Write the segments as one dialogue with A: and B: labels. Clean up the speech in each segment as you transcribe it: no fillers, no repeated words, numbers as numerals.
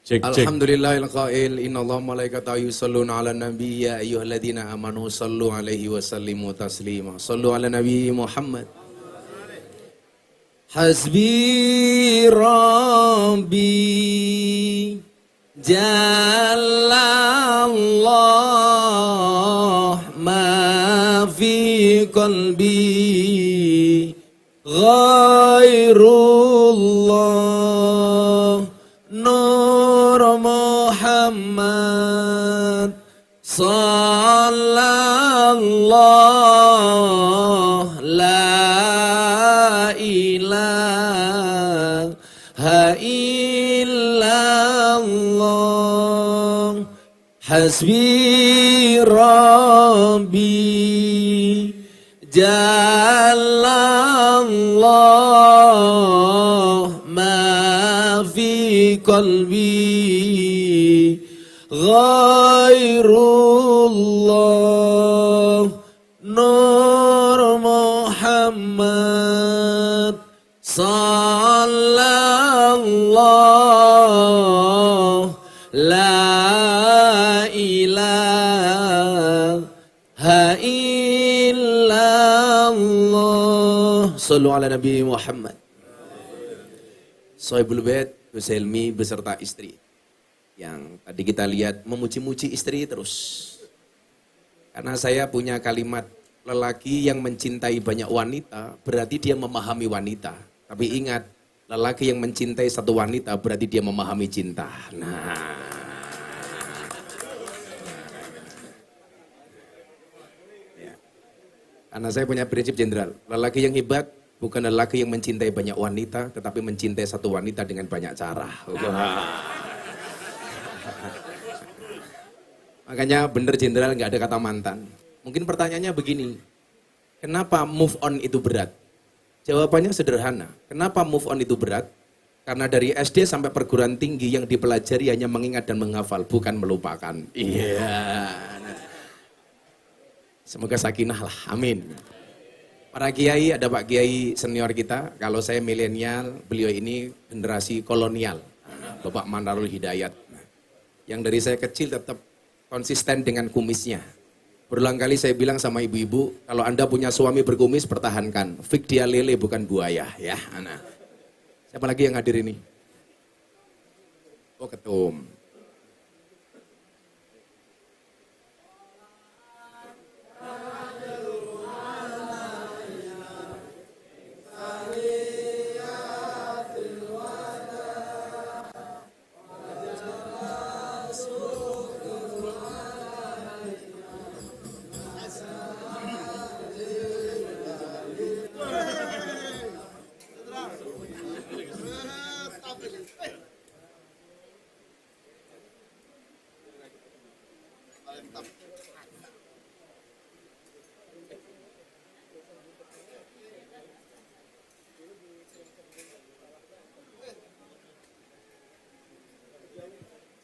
A: Cek.
B: Alhamdulillahil qail innallaha malaikatahu yusholluna 'alan nabi ya ayyuhalladzina amanu shallu 'alaihi wa sallimu taslima. Shallu 'ala nabi Muhammad. Hasbi Rabbi Jallallah ma fi qalbi ghairullah Nur Muhammad Sallallahu la ilaha illallah Hasbi Rabbi Jallallah ma fi qalbi ghairullah Nur Muhammad Sallallahu la ilaha illallah Sallu ala Nabi Muhammad. Sohibul Bait Gus Helmi beserta istri yang tadi kita lihat memuji-muji istri terus. Karena saya punya kalimat, lelaki yang mencintai banyak wanita berarti dia memahami wanita. Tapi ingat, lelaki yang mencintai satu wanita berarti dia memahami cinta. Nah, ya. Karena saya punya prinsip jenderal, lelaki yang hebat bukan lelaki yang mencintai banyak wanita, tetapi mencintai satu wanita dengan banyak cara. Makanya bener jenderal nggak ada kata mantan. Mungkin pertanyaannya begini, kenapa move on itu berat? Jawabannya sederhana. Kenapa move on itu berat? Karena dari SD sampai perguruan tinggi yang dipelajari hanya mengingat dan menghafal, bukan melupakan. Iya. Semoga sakinah lah, amin. Para kiai, ada Pak Kiai senior kita, kalau saya milenial, beliau ini generasi kolonial. Bapak Manarul Hidayat. Yang dari saya kecil tetap konsisten dengan kumisnya. Berulang kali saya bilang sama ibu-ibu, kalau Anda punya suami berkumis, pertahankan. Fik dia lele bukan buaya, ya anak. Siapa lagi yang hadir ini? Oh, ketum.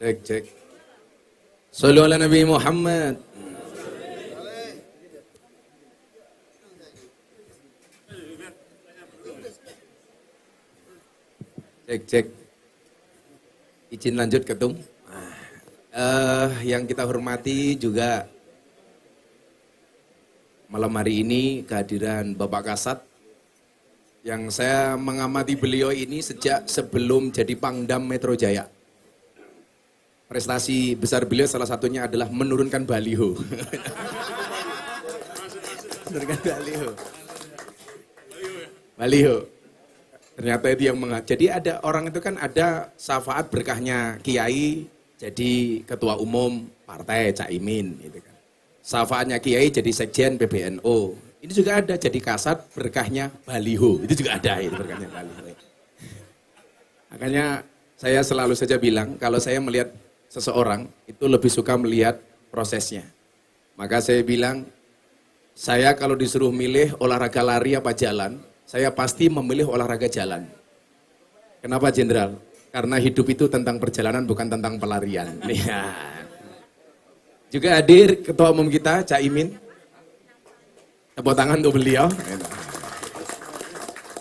B: Cek. Sallu ala Nabi Muhammad. Cek. Izin lanjut ketum. Yang kita hormati juga malam hari ini kehadiran Bapak Kasat yang saya mengamati beliau ini sejak sebelum jadi Pangdam Metro Jaya. Prestasi besar beliau salah satunya adalah menurunkan baliho. Menurunkan baliho. Ternyata itu yang jadi ada orang itu kan ada syafaat berkahnya kiai jadi ketua umum partai Caimin gitu kan. Syafaatnya kiai jadi sekjen PBNU. Ini juga ada jadi kasat berkahnya baliho. Itu juga ada itu berkahnya baliho. Makanya saya selalu saja bilang kalau saya melihat seseorang itu lebih suka melihat prosesnya. Maka saya bilang, saya kalau disuruh milih olahraga lari apa jalan, saya pasti memilih olahraga jalan. Kenapa jenderal? Karena hidup itu tentang perjalanan bukan tentang pelarian. Juga hadir ketua umum kita, Caimin. Tepuk tangan untuk beliau.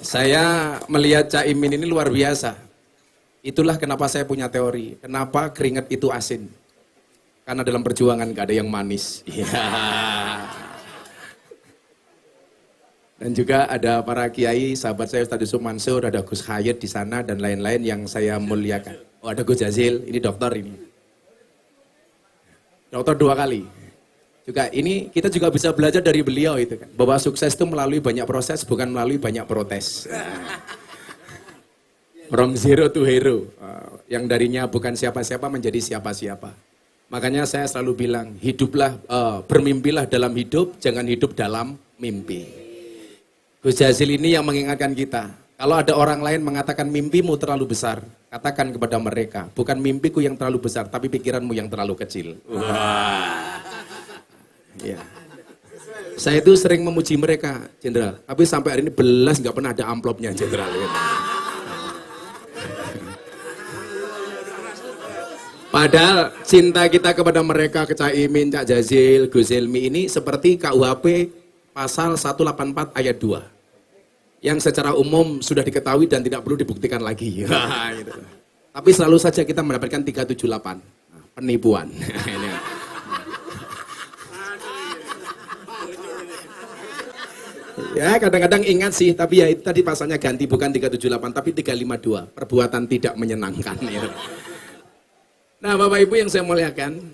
B: Saya melihat Caimin ini luar biasa. Itulah kenapa saya punya teori. Kenapa keringat itu asin? Karena dalam perjuangan gak ada yang manis. Iya. Dan juga ada para kiai, sahabat saya Ustaz Yusuf Mansur, ada Gus Hayat di sana dan lain-lain yang saya muliakan. Oh, ada Gus Jazil, ini dokter ini. Dokter 2 kali. Juga ini kita juga bisa belajar dari beliau itu kan. Bahwa sukses itu melalui banyak proses, bukan melalui banyak protes. From zero to hero. Yang darinya bukan siapa-siapa menjadi siapa-siapa. Makanya saya selalu bilang, hiduplah, bermimpilah dalam hidup, jangan hidup dalam mimpi. Gus Jazil ini yang mengingatkan kita, kalau ada orang lain mengatakan mimpimu terlalu besar, katakan kepada mereka, bukan mimpiku yang terlalu besar, tapi pikiranmu yang terlalu kecil. Wah. Ya. Saya itu sering memuji mereka, Jenderal, tapi sampai hari ini belas nggak pernah ada amplopnya, Jenderal. Padahal cinta kita kepada mereka, ke Cak Imin, Cak Jazil, Gus Helmi ini seperti KUHP Pasal 184 ayat 2 yang secara umum sudah diketahui dan tidak perlu dibuktikan lagi. Gitu. Tapi selalu saja kita mendapatkan 378. Penipuan. Ya kadang-kadang ingat sih, tapi ya itu tadi pasalnya ganti, bukan 378 tapi 352. Perbuatan tidak menyenangkan. Ya. Nah Bapak Ibu yang saya muliakan,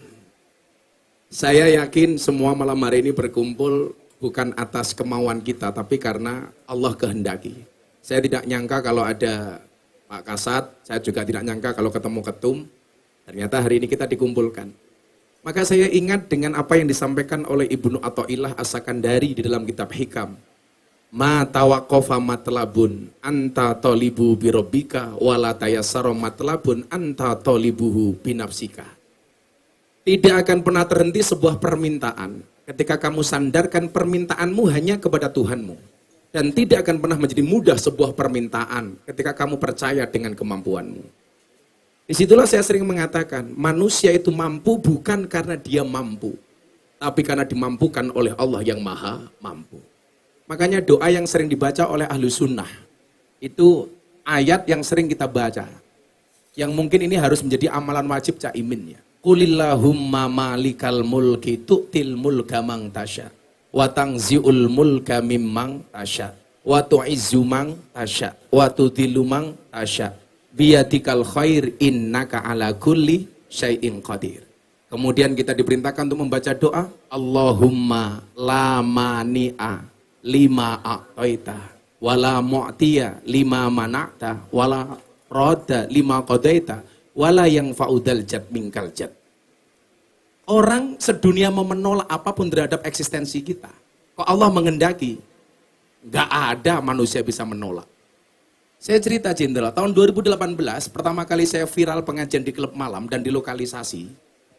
B: saya yakin semua malam hari ini berkumpul bukan atas kemauan kita, tapi karena Allah kehendaki. Saya tidak nyangka kalau ada Pak Kasat, saya juga tidak nyangka kalau ketemu Ketum, ternyata hari ini kita dikumpulkan. Maka saya ingat dengan apa yang disampaikan oleh Ibnu Athaillah As-Sakandari di dalam kitab Hikam. Ma tawaqqafa matlabun anta talibu birabbika wala tayassara matlabun anta talibuhu binafsika. Tidak akan pernah terhenti sebuah permintaan ketika kamu sandarkan permintaanmu hanya kepada Tuhanmu. Dan tidak akan pernah menjadi mudah sebuah permintaan ketika kamu percaya dengan kemampuanmu. Disitulah saya sering mengatakan, manusia itu mampu bukan karena dia mampu, tapi karena dimampukan oleh Allah yang maha mampu. Makanya doa yang sering dibaca oleh ahlu sunnah, itu ayat yang sering kita baca. Yang mungkin ini harus menjadi amalan wajib Cak Imin ya. Qulillahumma malikal mulki tu'til mulka mang tasya wa tangzi'ul mulka mimmang tasya wa tu'izzu mang tasya wa tudhillu mang tasya biyadikal khair innaka ala kulli syai'in qadir. Kemudian kita diperintahkan untuk membaca doa Allahumma la mani'a lima a'taita wala mu'tiya lima mana'ta wala radda lima qadaita wala yang faudal jad mingkal jad. Orang sedunia mau menolak apapun terhadap eksistensi kita. Kok Allah mengendaki? Gak ada manusia bisa menolak. Saya cerita Jenderal, tahun 2018 pertama kali saya viral pengajian di klub malam dan di lokalisasi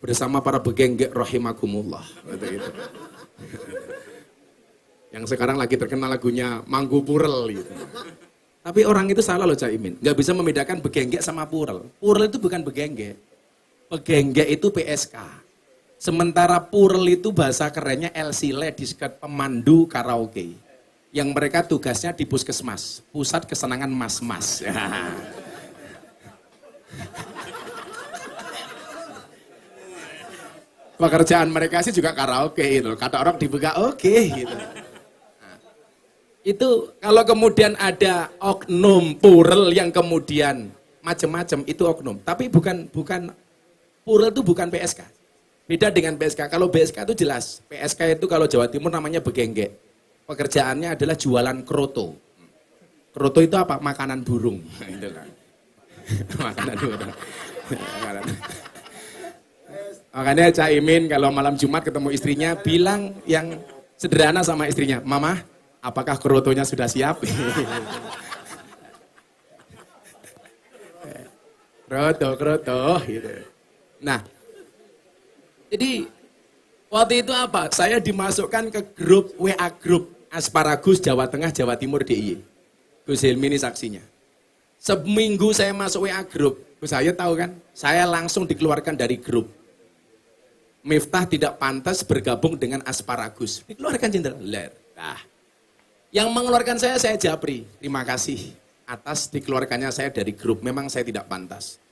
B: bersama para begenggek rahimakumullah. Gitu. Yang sekarang lagi terkenal lagunya Manggu Purel gitu. Tapi orang itu salah loh Cak Imin. Gak bisa membedakan begenggek sama purel. Purel itu bukan begenggek. Begenggek itu PSK. Sementara purel itu bahasa kerennya LC, Ladies Pemandu Karaoke. Yang mereka tugasnya di puskesmas. Pusat Kesenangan Mas-Mas. Pekerjaan mereka sih juga karaoke gitu. Kata orang dibuka oke gitu. Itu kalau kemudian ada oknum purel yang kemudian macam-macam itu oknum. Tapi bukan purel itu bukan PSK. Beda dengan PSK. Kalau PSK itu jelas. PSK itu kalau Jawa Timur namanya begenggek. Pekerjaannya adalah jualan kroto. Kroto itu apa? Makanan burung. Itu kan. Makanan burung. Makanya Cak Imin kalau malam Jumat ketemu istrinya bilang yang sederhana sama istrinya, Mama, apakah krotonya sudah siap? Kroto, gitu. Nah, jadi waktu itu apa? Saya dimasukkan ke grup WA grup Asparagus Jawa Tengah, Jawa Timur DIY. Gus Helmi ini saksinya. Seminggu saya masuk WA grup, saya tahu kan, saya langsung dikeluarkan dari grup. Miftah tidak pantas bergabung dengan Asparagus. Dikeluarkan Jenderal. Nah, yang mengeluarkan saya Japri. Terima kasih. atas dikeluarkannya saya dari grup. Memang saya tidak pantas.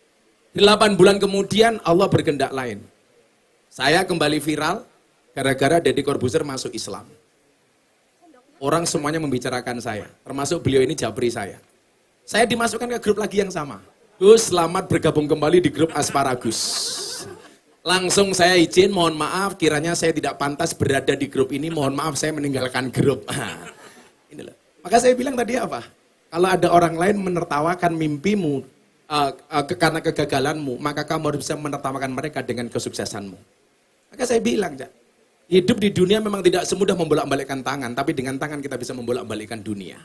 B: 8 bulan kemudian Allah berkehendak lain. Saya kembali viral gara-gara Deddy Corbuzier masuk Islam. Orang semuanya membicarakan saya, termasuk beliau ini japri saya. Saya dimasukkan ke grup lagi yang sama. Gus, selamat bergabung kembali di grup Asparagus. Langsung saya izin, mohon maaf, kiranya saya tidak pantas berada di grup ini, mohon maaf saya meninggalkan grup. Ini loh. Maka saya bilang tadi apa? Kalau ada orang lain menertawakan mimpimu karena kegagalanmu, maka kamu harus bisa menertawakan mereka dengan kesuksesanmu. Maka saya bilang, hidup di dunia memang tidak semudah membolak-balikkan tangan, tapi dengan tangan kita bisa membolak-balikkan dunia.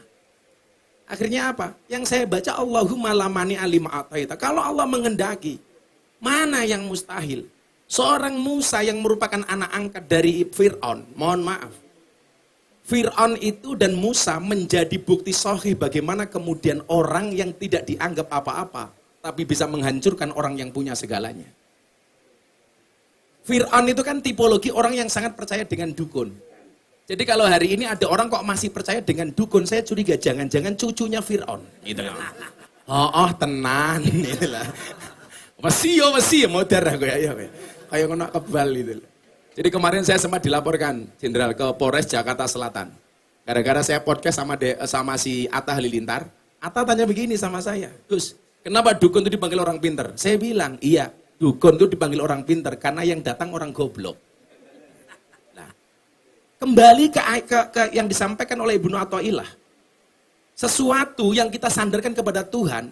B: Akhirnya apa? Yang saya baca, Allahumma lamani alima ataita. Kalau Allah menghendaki, mana yang mustahil? Seorang Musa yang merupakan anak angkat dari Fir'aun, mohon maaf. Fir'aun itu dan Musa menjadi bukti sahih bagaimana kemudian orang yang tidak dianggap apa-apa, tapi bisa menghancurkan orang yang punya segalanya. Fir'aun itu kan tipologi orang yang sangat percaya dengan dukun. Jadi kalau hari ini ada orang kok masih percaya dengan dukun, saya curiga jangan-jangan cucunya Fir'aun. Gitu loh. Oh, tenan. Gitu lah. Masih modern aku ya. Kayak ngono kebal gitu. Jadi kemarin saya sempat dilaporkan Jenderal ke Polres Jakarta Selatan. Gara-gara saya podcast sama si Atta Halilintar. Atta tanya begini sama saya, Gus, kenapa dukun itu dipanggil orang pinter? Saya bilang, iya, dukun itu dipanggil orang pinter karena yang datang orang goblok. Nah, kembali ke yang disampaikan oleh Ibnu Athaillah. Sesuatu yang kita sandarkan kepada Tuhan,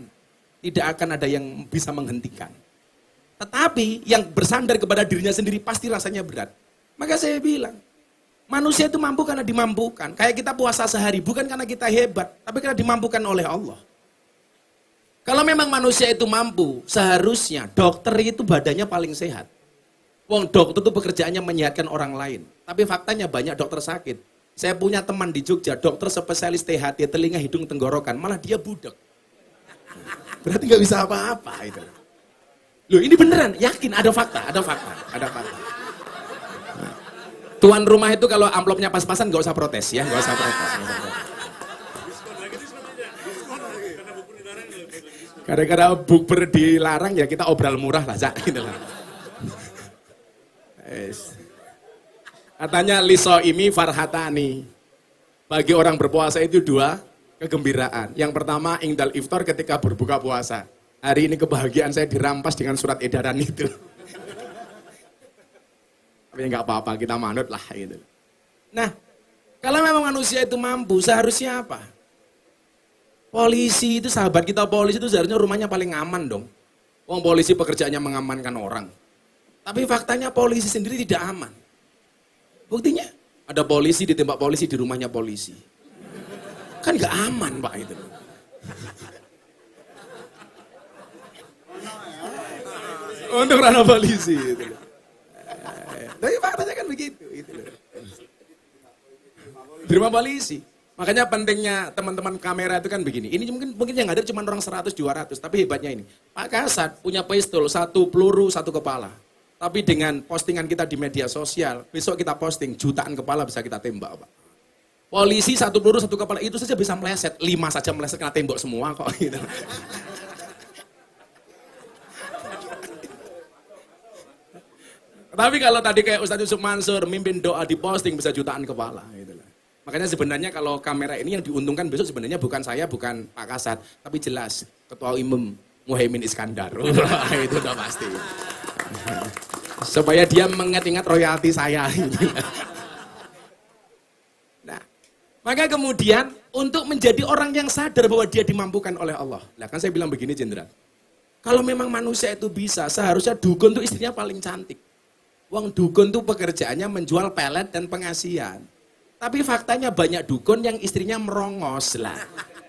B: tidak akan ada yang bisa menghentikan. Tetapi yang bersandar kepada dirinya sendiri pasti rasanya berat. Maka saya bilang, manusia itu mampu karena dimampukan. Kayak kita puasa sehari, bukan karena kita hebat, tapi karena dimampukan oleh Allah. Kalau memang manusia itu mampu, seharusnya dokter itu badannya paling sehat. Wong dokter itu pekerjaannya menyehatkan orang lain. Tapi faktanya banyak dokter sakit. Saya punya teman di Jogja, dokter spesialis THT, telinga, hidung, tenggorokan, malah dia budek. Berarti nggak bisa apa-apa itu. Loh ini beneran, yakin ada fakta. Tuan rumah itu kalau amplopnya pas-pasan nggak usah protes ya, nggak usah protes. Gara-gara bukber dilarang ya kita obral murah lah, gitu lah. Katanya lisoimi farhatani. Bagi orang berpuasa itu 2 kegembiraan. Yang pertama ingdal iftar ketika berbuka puasa. Hari ini kebahagiaan saya dirampas dengan surat edaran itu. Tapi nggak apa-apa, kita manut lah gitu. Nah, kalau memang manusia itu mampu, seharusnya apa? Polisi itu, sahabat kita polisi itu seharusnya rumahnya paling aman dong. Wong polisi pekerjaannya mengamankan orang. Tapi faktanya polisi sendiri tidak aman. Buktinya, ada polisi ditembak polisi di rumahnya polisi. Kan nggak aman Pak itu. Untuk ranah polisi gitu. Tapi faktanya kan begitu gitu. Di rumah polisi. Makanya pentingnya teman-teman kamera itu kan begini. Ini mungkin yang ada cuma orang 100 200, tapi hebatnya ini. Pak Kasat punya pistol 1 peluru 1 kepala. Tapi dengan postingan kita di media sosial, besok kita posting jutaan kepala bisa kita tembak, Pak. Polisi 1 peluru 1 kepala itu saja bisa meleset, 5 saja meleset kena tembok semua kok gitu. Tapi kalau tadi kayak Ustadz Yusuf Mansur, mimpin doa di posting bisa jutaan kepala. Gitu. Makanya sebenarnya kalau kamera ini yang diuntungkan besok sebenarnya bukan saya, bukan Pak Kasat. Tapi jelas, Ketua Umum Muhaimin Iskandar. Itu udah pasti. Supaya dia mengingat-ingat royalti saya. Nah, maka kemudian untuk menjadi orang yang sadar bahwa dia dimampukan oleh Allah. Nah kan saya bilang begini Jenderal. Kalau memang manusia itu bisa, seharusnya dukun itu istrinya paling cantik. Wong dukun tuh pekerjaannya menjual pelet dan pengasihan. Tapi faktanya banyak dukun yang istrinya merongos lah.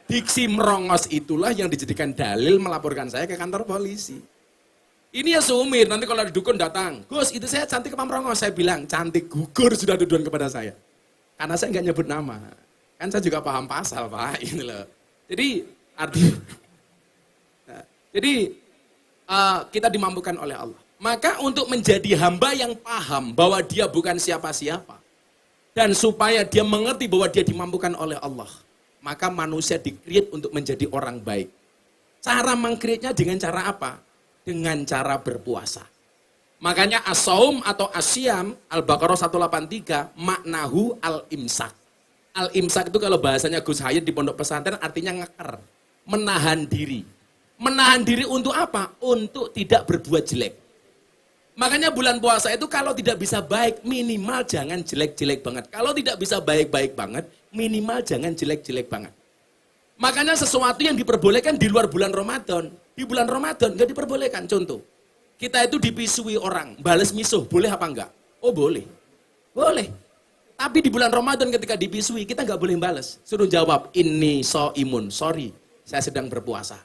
B: Diksi merongos itulah yang dijadikan dalil melaporkan saya ke kantor polisi. Ini ya sumir, nanti kalau ada dukun datang. Gus, itu saya cantik apa merongos? Saya bilang, cantik gugur sudah tuduhan kepada saya. Karena saya nggak nyebut nama. Kan saya juga paham pasal, Pak. Ini loh. Jadi, kita dimampukan oleh Allah. Maka untuk menjadi hamba yang paham bahwa dia bukan siapa-siapa. Dan supaya dia mengerti bahwa dia dimampukan oleh Allah. maka manusia di-create untuk menjadi orang baik. Cara meng-create-nya dengan cara apa? Dengan cara berpuasa. Makanya as-saum atau asyam, Al-Baqarah 183, maknahu al-imsak. Al-imsak itu kalau bahasanya Gus Hayat di pondok pesantren artinya ngeker, menahan diri. Menahan diri untuk apa? Untuk tidak berbuat jelek. Makanya bulan puasa itu kalau tidak bisa baik, minimal jangan jelek-jelek banget. Kalau tidak bisa baik-baik banget, minimal jangan jelek-jelek banget. Makanya sesuatu yang diperbolehkan di luar bulan Ramadan, di bulan Ramadan nggak diperbolehkan. Contoh, kita itu dipisui orang, balas misuh, boleh apa enggak? Oh boleh, boleh. Tapi di bulan Ramadan ketika dipisui, kita nggak boleh balas. Suruh jawab, ini so imun, sorry, saya sedang berpuasa.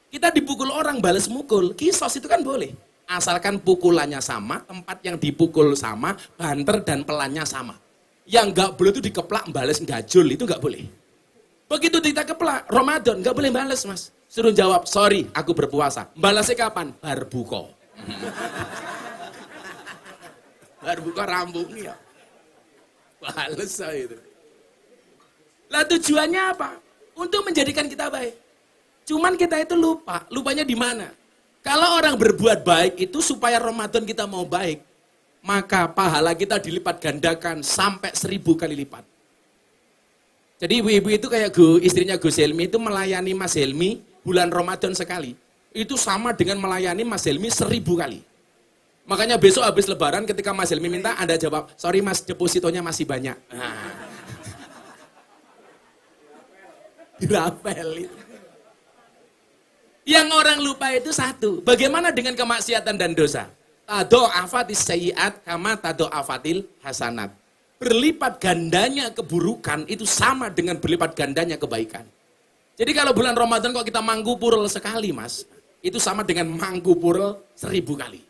B: Kita dipukul orang, balas mukul, kisos itu kan boleh. Asalkan pukulannya sama, tempat yang dipukul sama, banter dan pelannya sama. Yang nggak boleh itu dikeplak, balas gajul, itu nggak boleh. Begitu kita keplak, Ramadan, nggak boleh balas mas. Suruh jawab, sorry, aku berpuasa. Balasnya kapan? Barbuko. Barbuko rambungnya. Balas itu. Lah tujuannya apa? Untuk menjadikan kita baik. Cuman kita itu lupa. Lupanya di mana? Kalau orang berbuat baik itu supaya Ramadan kita mau baik, maka pahala kita dilipat gandakan sampai 1000 kali lipat. Jadi ibu-ibu itu kayak istrinya Gus Helmi itu melayani Mas Helmi bulan Ramadan sekali. Itu sama dengan melayani Mas Helmi 1000 kali. Makanya besok habis lebaran ketika Mas Helmi minta, Anda jawab, sorry mas, depositonya masih banyak. Nah. Dirapel itu. Yang orang lupa itu satu, bagaimana dengan kemaksiatan dan dosa? Tado'afatis sayyi'at kama tado'afatil hasanat. Berlipat gandanya keburukan itu sama dengan berlipat gandanya kebaikan. Jadi kalau bulan Ramadan kok kita mangku purel sekali mas, itu sama dengan mangku purel 1000 kali.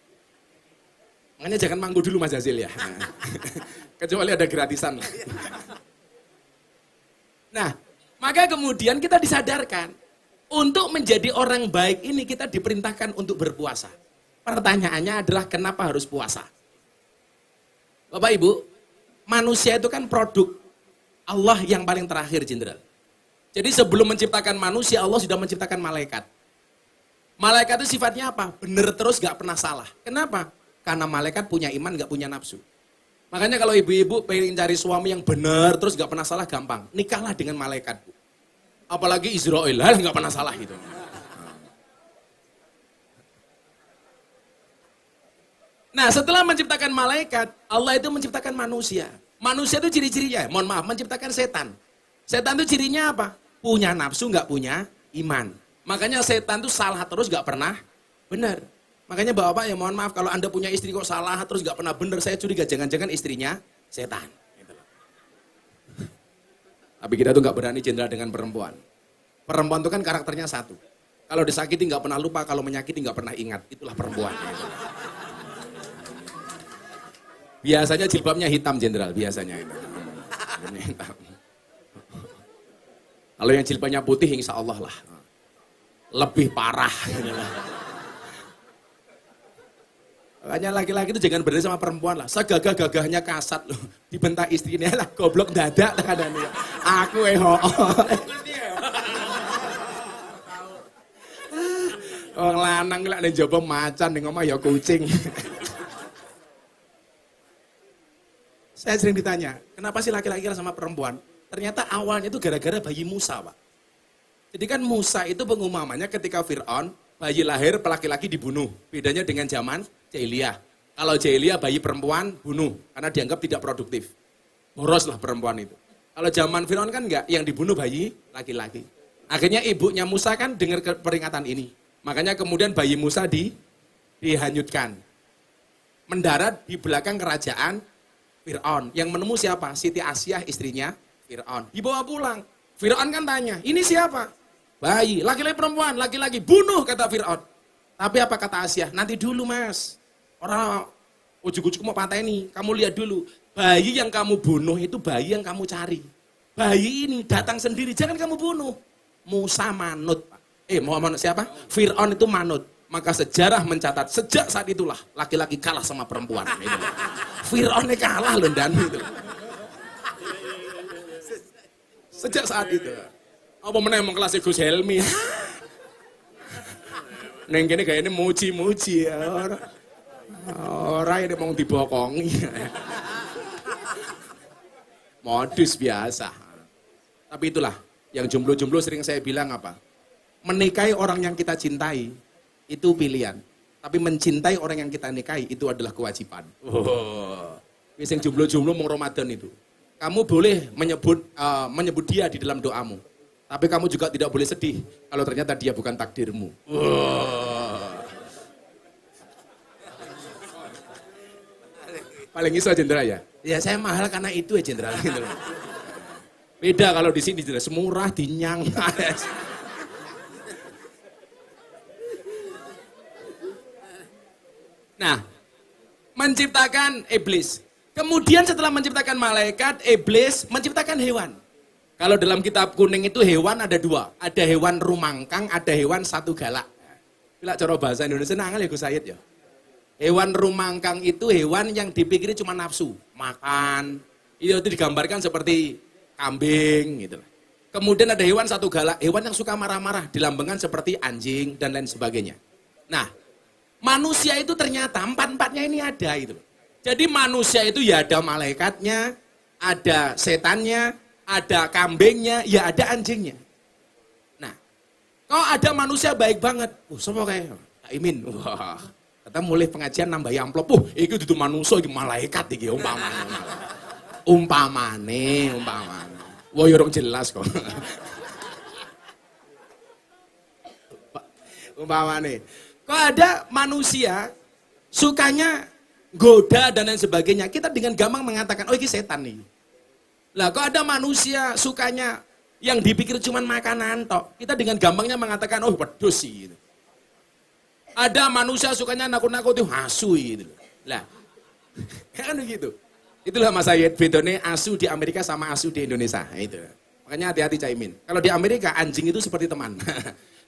B: Makanya jangan mangku dulu mas Jazil ya. Kecuali ada gratisan. Nah, maka kemudian kita disadarkan, untuk menjadi orang baik ini kita diperintahkan untuk berpuasa. Pertanyaannya adalah kenapa harus puasa? Bapak Ibu, manusia itu kan produk Allah yang paling terakhir jenderal. Jadi sebelum menciptakan manusia, Allah sudah menciptakan malaikat. Malaikat itu sifatnya apa? Bener terus gak pernah salah. Kenapa? Karena malaikat punya iman gak punya nafsu. Makanya kalau ibu-ibu pengen cari suami yang bener terus gak pernah salah, gampang. Nikahlah dengan malaikat. Apalagi Israel, nggak pernah salah gitu. Nah setelah menciptakan malaikat, Allah itu menciptakan manusia. Manusia itu ciri-cirinya, mohon maaf, menciptakan setan. Setan itu cirinya apa? Punya nafsu, nggak punya iman. Makanya setan itu salah terus nggak pernah benar. Makanya bapak ya mohon maaf, kalau anda punya istri kok salah terus nggak pernah benar, saya curiga jangan-jangan istrinya setan. Tapi kita tuh nggak berani jenderal dengan perempuan. Perempuan itu kan karakternya satu. Kalau disakiti nggak pernah lupa, kalau menyakiti nggak pernah ingat. Itulah perempuan. Biasanya jilbabnya hitam jenderal, biasanya itu. Kalau yang jilbabnya putih, insya Allah lah. Lebih parah. Makanya laki-laki itu jangan berani sama perempuan lah. Segagah-gagahnya kasat loh. Dibentak istrinya lah, goblok dadak. Aku orang lanang lah ning jaba macan ning omah ya kucing. Saya sering ditanya, kenapa sih laki-laki sama perempuan? Ternyata awalnya itu gara-gara bayi Musa, Pak. Jadi kan Musa itu pengumumannya ketika Fir'aun, bayi lahir laki-laki dibunuh. Bedanya dengan zaman jahiliyah. Kalau jahiliyah bayi perempuan bunuh karena dianggap tidak produktif. Boros lah perempuan itu. Kalau zaman Fir'aun kan enggak, yang dibunuh bayi laki-laki. Akhirnya ibunya Musa kan dengar peringatan ini. Makanya kemudian bayi Musa dihanyutkan. Mendarat di belakang kerajaan Fir'aun. Yang menemu siapa? Siti Asyah istrinya Fir'aun. Dibawa pulang. Fir'aun kan tanya, ini siapa? Bayi, laki-laki perempuan, laki-laki. Bunuh kata Fir'aun. Tapi apa kata Asyah? Nanti dulu mas. Orang ujuk-ujuk mau patah ini. Kamu lihat dulu. Bayi yang kamu bunuh itu bayi yang kamu cari. Bayi ini datang sendiri, jangan kamu bunuh. Musa manut. Muhammad siapa? Fir'aun itu manut. Maka sejarah mencatat, sejak saat itulah laki-laki kalah sama perempuan. Fir'aun kalah loh dan itu. Sejak saat itu. Apa meneh emang kelas Gus Helmi. Neng kene gayane muji-muji ya. Ora ini mau dibokongi. Modus biasa. Tapi itulah yang jomblo-jomblo sering saya bilang apa? Menikahi orang yang kita cintai itu pilihan. Tapi mencintai orang yang kita nikahi itu adalah kewajiban. Wis sing jomblo-jomblo mau Ramadan itu. Kamu boleh menyebut dia di dalam doamu. Tapi kamu juga tidak boleh sedih kalau ternyata dia bukan takdirmu. Paling iso jenderal ya. Ya saya mahal karena itu ya jenderal gitu loh. Beda kalau di sini jenderal semurah dinyang. Nah, menciptakan iblis. Kemudian setelah menciptakan malaikat, iblis menciptakan hewan. Kalau dalam kitab kuning itu hewan ada dua. Ada hewan rumangkang, ada hewan satu galak. Bila cara bahasa Indonesia nangal ya Gus Said ya. Hewan rumangkang itu hewan yang dipikiri cuma nafsu. Makan. Itu digambarkan seperti kambing gitu. Kemudian ada hewan satu galak. Hewan yang suka marah-marah. Dilambangkan seperti anjing dan lain sebagainya. Nah, manusia itu ternyata empat-empatnya ini ada gitu. Jadi manusia itu ya ada malaikatnya, ada setannya, ada kambingnya, ya ada anjingnya. Nah, kalau ada manusia baik banget, semua kayak Kak Imin, wah, kata mulai pengajian nambah amplop, itu dudu manusia, itu malaikat, itu umpamane. Wah, yorong jelas kok. Umpamane. Kalau ada manusia sukanya goda dan lain sebagainya, kita dengan gampang mengatakan, oh ini setan nih. Lah kalau ada manusia sukanya yang dipikir cuma makanan tok, kita dengan gampangnya mengatakan, oh wedhus sih. Gitu. Ada manusia sukanya nakut-nakuti asu gitu. Lah, kan begitu. Itulah Mas Said, bedone asu di Amerika sama asu di Indonesia. Itu. Makanya hati-hati Caimin. Kalau di Amerika anjing itu seperti teman.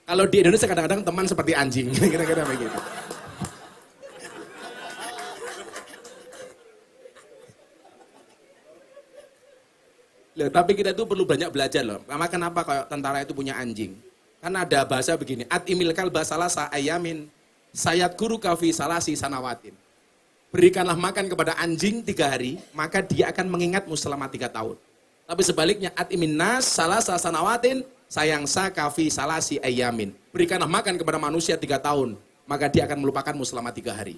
B: Kalau di Indonesia kadang-kadang teman seperti anjing, kira-kira begitu. Loh, tapi kita itu perlu banyak belajar loh. Kenapa kayak tentara itu punya anjing? Karena ada bahasa begini, at-imil kalba salasa ayamin, sayat guru kafi salasi sanawatin. Berikanlah makan kepada anjing 3 hari, maka dia akan mengingatmu selama 3 tahun. Tapi sebaliknya, at-imin nas salasa sanawatin, sayang sa kafi salasi ayamin. Berikanlah makan kepada manusia 3 tahun, maka dia akan melupakanmu selama 3 hari.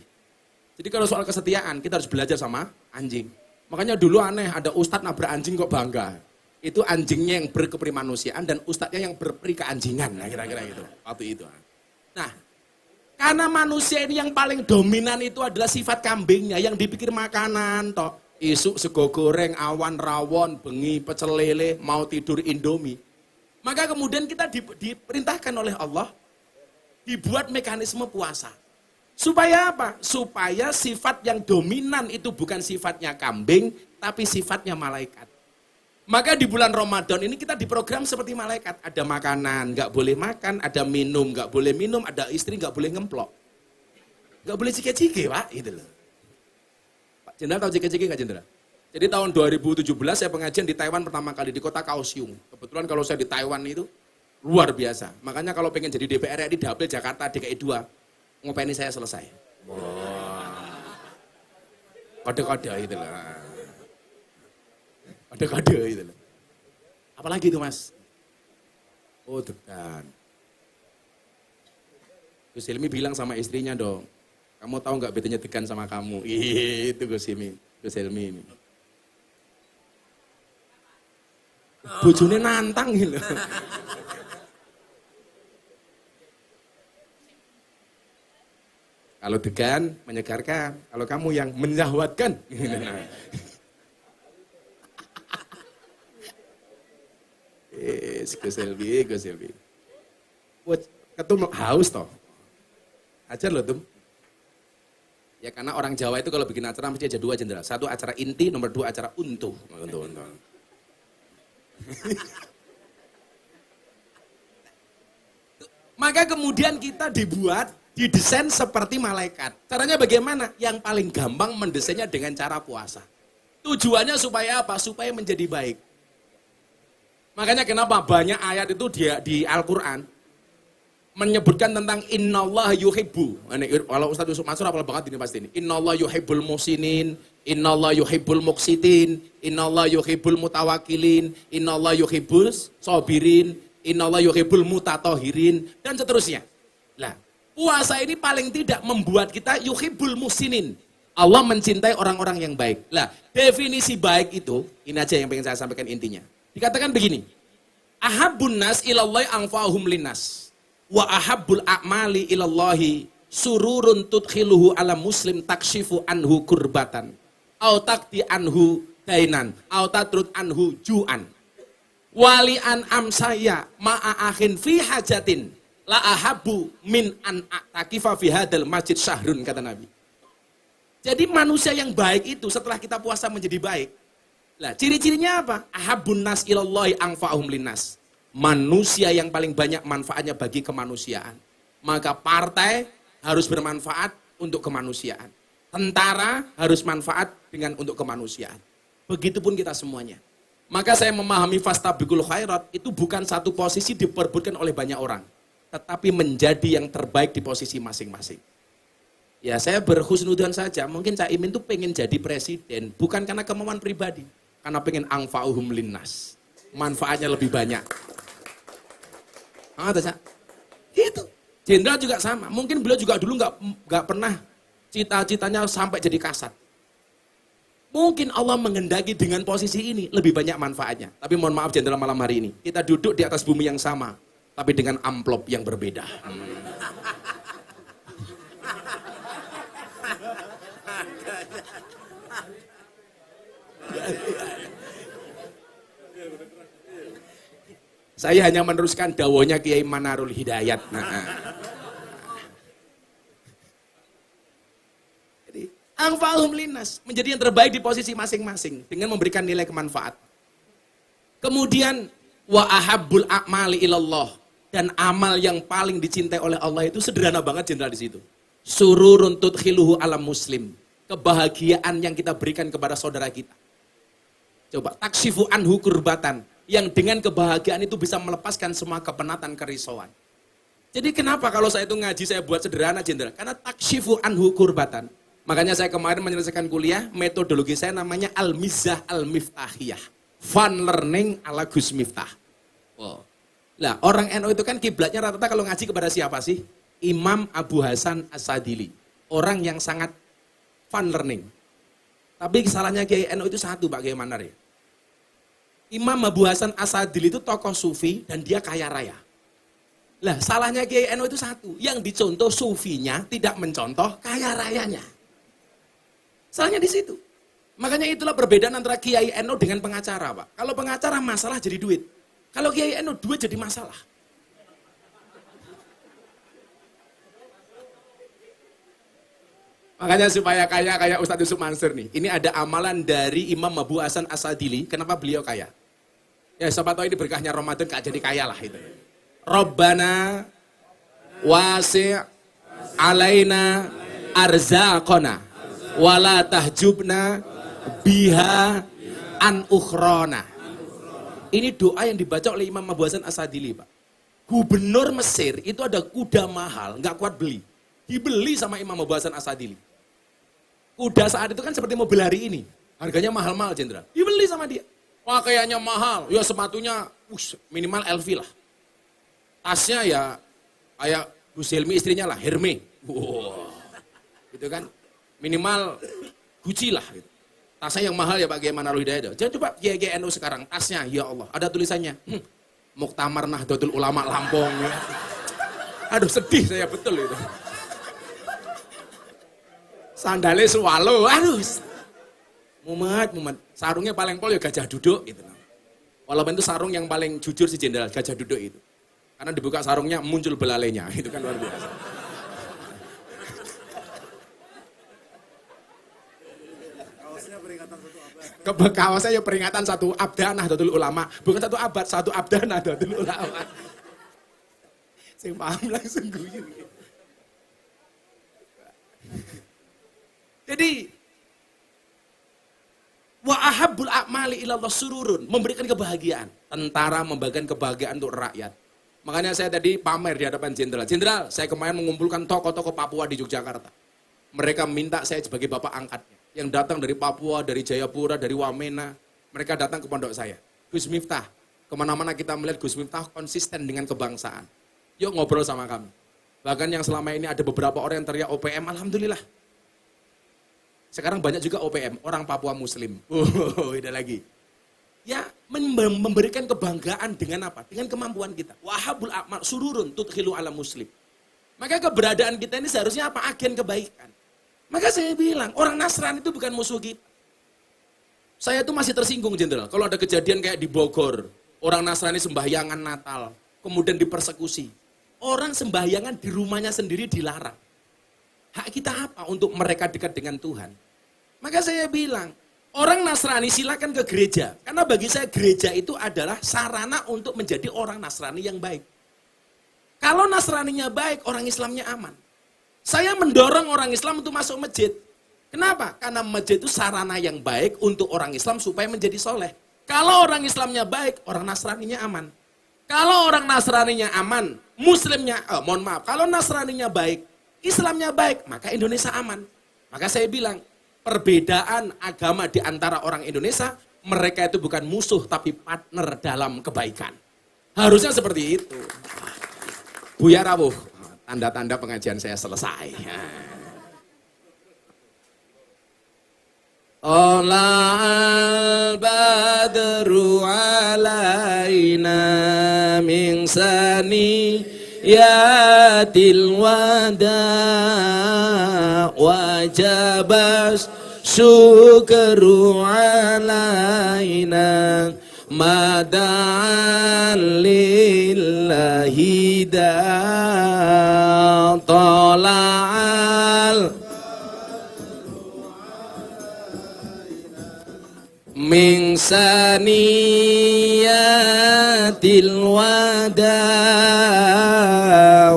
B: Jadi kalau soal kesetiaan, kita harus belajar sama anjing. Makanya dulu aneh, ada ustadz nabrak anjing kok bangga. Itu anjingnya yang berkeperimanusiaan dan ustadznya yang berperi keanjingan. Nah kira-kira gitu, waktu itu. Nah, karena manusia ini yang paling dominan itu adalah sifat kambingnya, yang dipikir makanan, toh. Isuk sego goreng, awan rawon, bengi, pecel lele, mau tidur indomie. Maka kemudian kita diperintahkan oleh Allah, dibuat mekanisme puasa. Supaya apa? Supaya sifat yang dominan itu bukan sifatnya kambing, tapi sifatnya malaikat. Maka di bulan Ramadan ini kita diprogram seperti malaikat. Ada makanan, nggak boleh makan, ada minum, nggak boleh minum, ada istri, nggak boleh ngemplok. Nggak boleh cike-cike, Pak. Gitu loh. Pak Jenderal tahu cike-cike nggak Jenderal? Jadi tahun 2017 saya pengajian di Taiwan pertama kali, di kota Kaohsiung. Kebetulan kalau saya di Taiwan itu luar biasa. Makanya kalau pengen jadi DPR RI di Dapil Jakarta DKI 2, ngopeni saya selesai. Kode-kode itu lah. Kode-kode itu lah. Apalagi itu Mas? Oh degan. Gus Hilmi bilang sama istrinya dong, kamu tahu nggak betanya degan sama kamu? Itu Gus Hilmi ini. Bojone nantang gitu. Kalau degan, menyegarkan. Kalau kamu yang menyahwatkan. Gus Selvi. Ketum haus toh. Ajar loh, Tum. Ya karena orang Jawa itu kalau bikin acara mesti ada 2 Jenderal. 1 acara inti, nomor 2 acara untuh. Maka kemudian kita didesain seperti malaikat. Caranya bagaimana? Yang paling gampang mendesainnya dengan cara puasa. Tujuannya supaya apa? Supaya menjadi baik. Makanya kenapa banyak ayat itu dia di Al-Quran menyebutkan tentang innallaha yuhibbu. Kalau Ustaz Yusuf Mansur hafal banget ini pasti ini. Innallaha yuhibbul muhsinin, innallaha yuhibbul muqsitin, innallaha yuhibbul mutawakkilin, innallaha yuhibbus sabirin, innallaha yuhibbul mutatahirin dan seterusnya. Lah, puasa ini paling tidak membuat kita yuhibbul muhsinin. Allah mencintai orang-orang yang baik. Lah, definisi baik itu, ini aja yang pengen saya sampaikan intinya. Dikatakan begini, ahabbun nas ilallahi anfa'uhum linnas, wa ahabbul a'mali ilallahi sururun tudkhiluhu ala muslim takshifu anhu kurbatan, au takti anhu dainan, au tatrud anhu ju'an. Wali an amsaya ma'a'akhin fi hajatin, la ahabbu min an a'takifa fi hadal masjid syahrun, kata Nabi. Jadi manusia yang baik itu setelah kita puasa menjadi baik. Lah, ciri-cirinya apa? Ahabbun nas ilallahi anfa'uhum linnas. Manusia yang paling banyak manfaatnya bagi kemanusiaan. Maka partai harus bermanfaat untuk kemanusiaan. Tentara harus manfaat dengan untuk kemanusiaan. Begitupun kita semuanya. Maka saya memahami fastabiqul khairat itu bukan satu posisi diperebutkan oleh banyak orang, tetapi menjadi yang terbaik di posisi masing-masing. Ya, saya berhusnudzon saja, mungkin Cak Imin tuh pengen jadi presiden, bukan karena kemauan pribadi, karena pengen anfa'uhum linnas, manfaatnya lebih banyak. Cak? Gitu. Jenderal juga sama, mungkin beliau juga dulu nggak pernah cita-citanya sampai jadi kasat. Mungkin Allah mengendaki dengan posisi ini lebih banyak manfaatnya. Tapi mohon maaf jenderal, malam hari ini kita duduk di atas bumi yang sama, tapi dengan amplop yang berbeda. Saya hanya meneruskan dawuhnya Kiai Manarul Hidayat. Jadi, anfa'uhum linnas, menjadi yang terbaik di posisi masing-masing dengan memberikan nilai kemanfaat. Kemudian wa ahabbul a'mali ilallah, dan amal yang paling dicintai oleh Allah itu sederhana banget jenderal di situ. Sururun tudkhiluhu ala muslim, kebahagiaan yang kita berikan kepada saudara kita. Coba takshifu anhu kurbatan, yang dengan kebahagiaan itu bisa melepaskan semua kepenatan, kerisauan. Jadi kenapa kalau saya itu ngaji saya buat sederhana jenderal? Karena takshifu anhu kurbatan. Makanya saya kemarin menyelesaikan kuliah, metodologi saya namanya Al-Mizah Al-Miftahiyah. Fun learning ala Gus Miftah. Wow. Lah, orang NU itu kan kiblatnya rata-rata kalau ngaji kepada siapa sih? Imam Abu Hasan As-Sadili. Orang yang sangat fun learning. Tapi kesalahannya Kiai NU itu satu, Pak Kiai Manar ya. Imam Abu Hasan As-Sadili itu tokoh sufi dan dia kaya raya. Lah, salahnya Kiai NU itu satu, yang dicontoh sufinya tidak mencontoh kaya rayanya. Salahnya di situ. Makanya itulah perbedaan antara Kiai NU dengan pengacara, Pak. Kalau pengacara masalah jadi duit. Kalau Kiai NU duit jadi masalah. Makanya supaya kaya kayak Ustadz Yusuf Mansur nih. Ini ada amalan dari Imam Abu Hasan As-Sadili. Kenapa beliau kaya? Ya siapa tahu ini berkahnya Ramadan gak jadi kaya lah itu. Rabbana wasi' alaina arzaqona wala tahjubna biha an ukhrona. Ini doa yang dibaca oleh Imam Abu Hasan As-Sadili, Pak. Gubernur Mesir itu ada kuda mahal, nggak kuat beli. Dibeli sama Imam Abu Hasan As-Sadili. Kuda saat itu kan seperti mobil hari ini. Harganya mahal-mahal, jenderal. Dibeli sama dia. Pakaiannya mahal, ya sepatunya minimal LV lah. Tasnya ya kayak Gus Helmi istrinya lah, Hermes. Wow. Gitu kan. Minimal Gucci lah gitu. Tasnya yang mahal ya Pak Kiai Manarul Hidayat. Jangan coba Kiai NU sekarang, tasnya ya Allah, ada tulisannya. Muktamar Nahdlatul Ulama Lampung. Ya. Aduh sedih saya betul itu. Sandalnya swallow, aduh. Mumet. Sarungnya paling pol ya gajah duduk gitu. Walaupun itu sarung yang paling jujur si jenderal, gajah duduk itu. Karena dibuka sarungnya muncul belalainya, itu kan luar biasa. Kaosnya ya peringatan satu abad Nahdlatul Ulama, bukan satu abad, satu abad Nahdlatul Ulama. Saya paham langsung guyu. Jadi wa ahabbul a'mali amali ilallah sururun, memberikan kebahagiaan. Tentara membagikan kebahagiaan untuk rakyat. Makanya saya tadi pamer di hadapan jenderal. Jenderal, saya kemarin mengumpulkan tokoh-tokoh Papua di Yogyakarta. Mereka minta saya sebagai bapak angkatnya. Yang datang dari Papua, dari Jayapura, dari Wamena. Mereka datang ke pondok saya. Gus Miftah, kemana-mana kita melihat Gus Miftah konsisten dengan kebangsaan. Yuk ngobrol sama kami. Bahkan yang selama ini ada beberapa orang yang teriak OPM, alhamdulillah. Sekarang banyak juga OPM, orang Papua Muslim. Udah lagi. Ya, memberikan kebanggaan dengan apa? Dengan kemampuan kita. Wahabul a'mal sururun tudkhilu ala muslim. Maka keberadaan kita ini seharusnya apa? Agen kebaikan. Maka saya bilang, orang Nasrani itu bukan musuh kita. Saya tuh masih tersinggung, Jenderal. Kalau ada kejadian kayak di Bogor, orang Nasrani sembahyangan Natal, kemudian dipersekusi. Orang sembahyangan di rumahnya sendiri dilarang. Hak kita apa untuk mereka dekat dengan Tuhan? Maka saya bilang, orang Nasrani silakan ke gereja. Karena bagi saya gereja itu adalah sarana untuk menjadi orang Nasrani yang baik. Kalau Nasraninya baik, orang Islamnya aman. Saya mendorong orang Islam untuk masuk masjid. Kenapa? Karena masjid itu sarana yang baik untuk orang Islam supaya menjadi soleh. Kalau orang Islamnya baik, orang Nasraninya aman. Kalau orang Nasraninya aman, Muslimnya, kalau Nasraninya baik, Islamnya baik, maka Indonesia aman. Maka saya bilang, perbedaan agama di antara orang Indonesia, mereka itu bukan musuh, tapi partner dalam kebaikan. Harusnya seperti itu. Buya rawuh, tanda-tanda pengajian saya selesai. Tola'al badru alaina min sani yatil wada wajabas syukru alaina mada'an lillahi da tola'al min saniyatil wada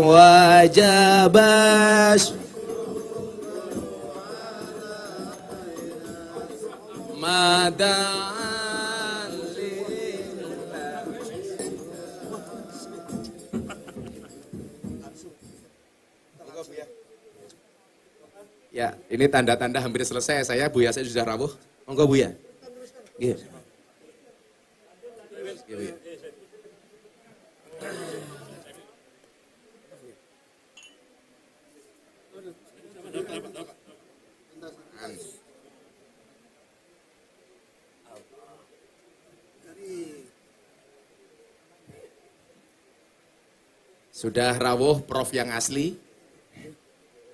B: wajabas madan ya, ini tanda-tanda hampir selesai. Buya saya sudah rawuh. Monggo Buya. Iya. Iya. Sudah rawuh Prof yang asli.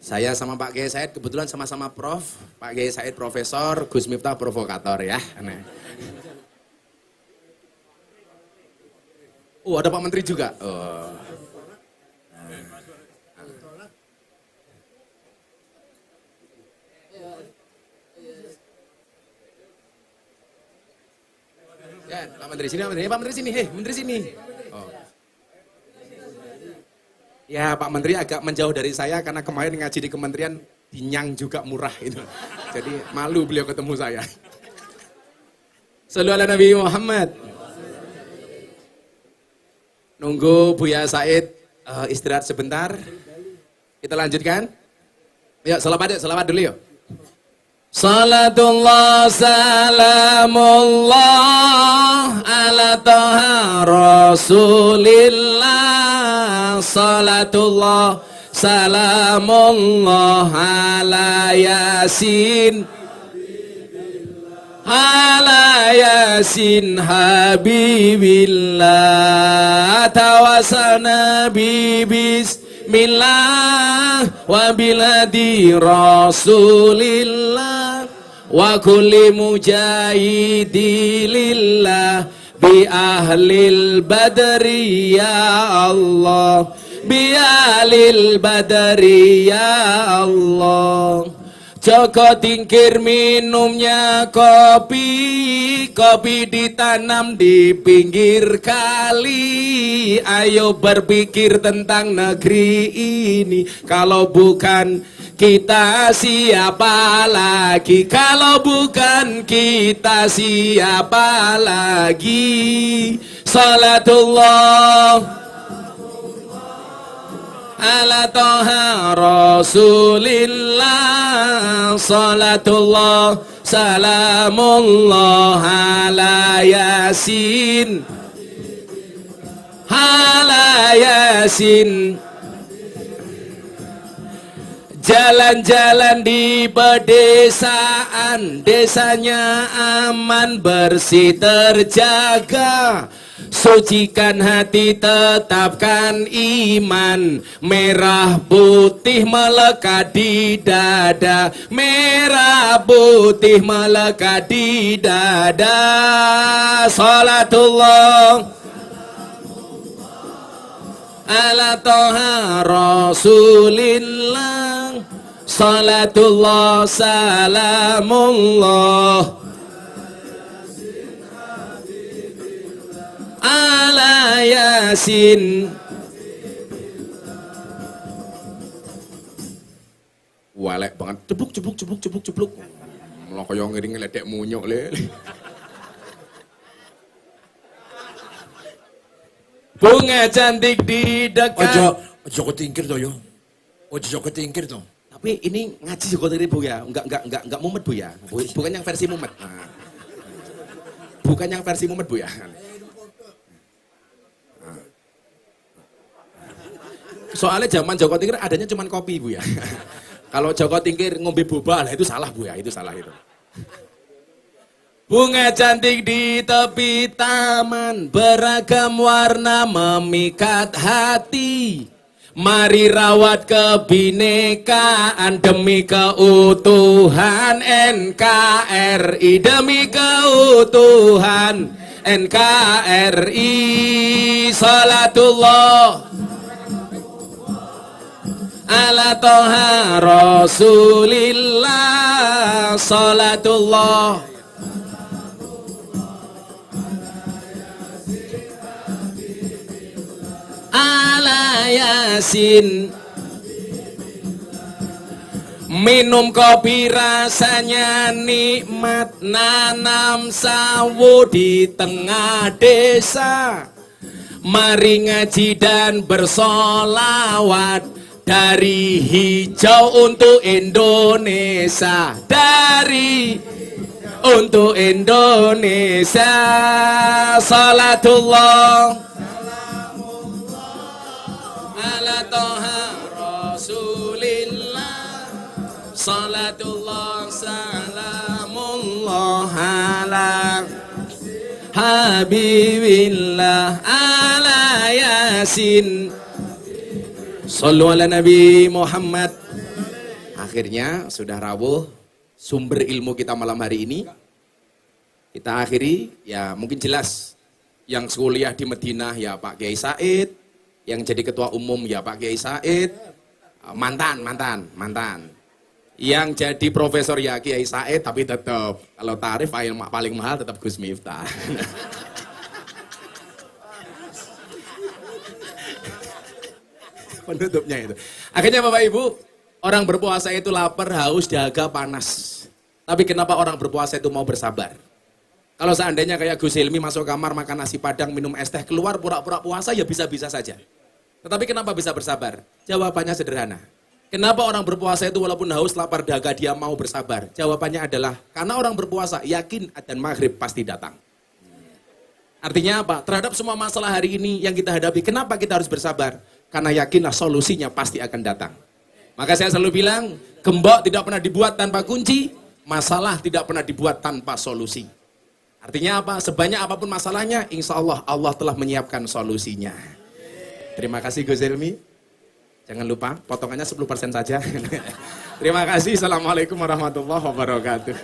B: Saya sama Pak Kiai Said kebetulan sama-sama Prof. Pak Kiai Said Profesor, Gus Miftah provokator ya. Oh, ada Pak Menteri juga. Oh. Ya, Pak Menteri sini, Pak Menteri sini, Menteri sini. Oh. Ya, Pak Menteri agak menjauh dari saya karena kemarin ngaji di kementerian dinyang juga murah itu. Jadi malu beliau ketemu saya. Shallallahu ala Nabi Muhammad. Nunggu Buya Said istirahat sebentar. Kita lanjutkan. Ya, selawat dulu yuk. Salatullah salamullah ala taha rasulillah. Salatullah salamullah ala yasin habibillah. Tawasana bismillah wa biladi rasulillah wa kulli mujahidi lillah bi ahlil badri ya Allah bi ahlil badri ya Allah. Joko Tingkir minumnya kopi, kopi ditanam di pinggir kali. Ayo berpikir tentang negeri ini, kalau bukan kita siapa lagi? Kalau bukan kita siapa lagi? Salatullah ala toha rasulillah, salatullah salamullah ala yasin, ala yasin. Jalan-jalan di pedesaan, desanya aman bersih terjaga. Sucikan hati, tetapkan iman. Merah putih melekat di dada, merah putih melekat di dada. Salatullah ala toha rasulillah, salatullah salamullah ala yasin. Walek banget, cepluk cepluk cepluk cepluk cepluk. Malah kaya ngiring ngeledek munyuk le. Bunga cantik di dekat.
A: Joko Tingkir toh yo. Joko Tingkir toh.
B: Tapi ini ngaji Joko Tingkir Bu ya, enggak mumet Bu ya. Bukan yang versi mumet. Nah. Bukan yang versi mumet Bu ya. Soalnya zaman Joko Tingkir adanya cuma kopi Bu ya. Kalau Joko Tingkir ngombe boba lah itu salah Bu ya, itu salah itu. Bunga cantik di tepi taman, beragam warna memikat hati. Mari rawat kebinekaan demi keutuhan NKRI, demi keutuhan NKRI. Salatullah ala toha rasulillah, salatullah ala yasin. Minum kopi rasanya nikmat, nanam sawo di tengah desa. Mari ngaji dan bersolawat, dari hijau untuk Indonesia, dari untuk Indonesia. Salatullah ala toha rasulillah, salatullah salamullah ala habibillah ala yasin. Sallu ala Nabi Muhammad. Akhirnya sudah rawuh sumber ilmu kita malam hari ini. Kita akhiri, ya mungkin jelas. Yang kuliah di Madinah ya Pak Kiai Said, yang jadi ketua umum ya Pak Kiai Said, mantan. Yang jadi profesor ya Kiai Said, tapi tetap kalau tarif paling mahal tetap Gus Miftah. Penutupnya itu. Akhirnya Bapak Ibu, orang berpuasa itu lapar, haus, dahaga, panas. Tapi kenapa orang berpuasa itu mau bersabar? Kalau seandainya kayak Gus Hilmi masuk kamar makan nasi padang, minum es teh, keluar pura-pura puasa ya bisa-bisa saja. Tetapi kenapa bisa bersabar? Jawabannya sederhana. Kenapa orang berpuasa itu walaupun haus, lapar, dahaga dia mau bersabar? Jawabannya adalah karena orang berpuasa yakin adzan maghrib pasti datang. Artinya apa? Terhadap semua masalah hari ini yang kita hadapi, kenapa kita harus bersabar? Karena yakinlah solusinya pasti akan datang. Maka saya selalu bilang, gembok tidak pernah dibuat tanpa kunci, masalah tidak pernah dibuat tanpa solusi. Artinya apa? Sebanyak apapun masalahnya, insya Allah, Allah telah menyiapkan solusinya. Terima kasih Gus Hilmi. Jangan lupa, potongannya 10% saja. Terima kasih. Assalamualaikum warahmatullahi wabarakatuh.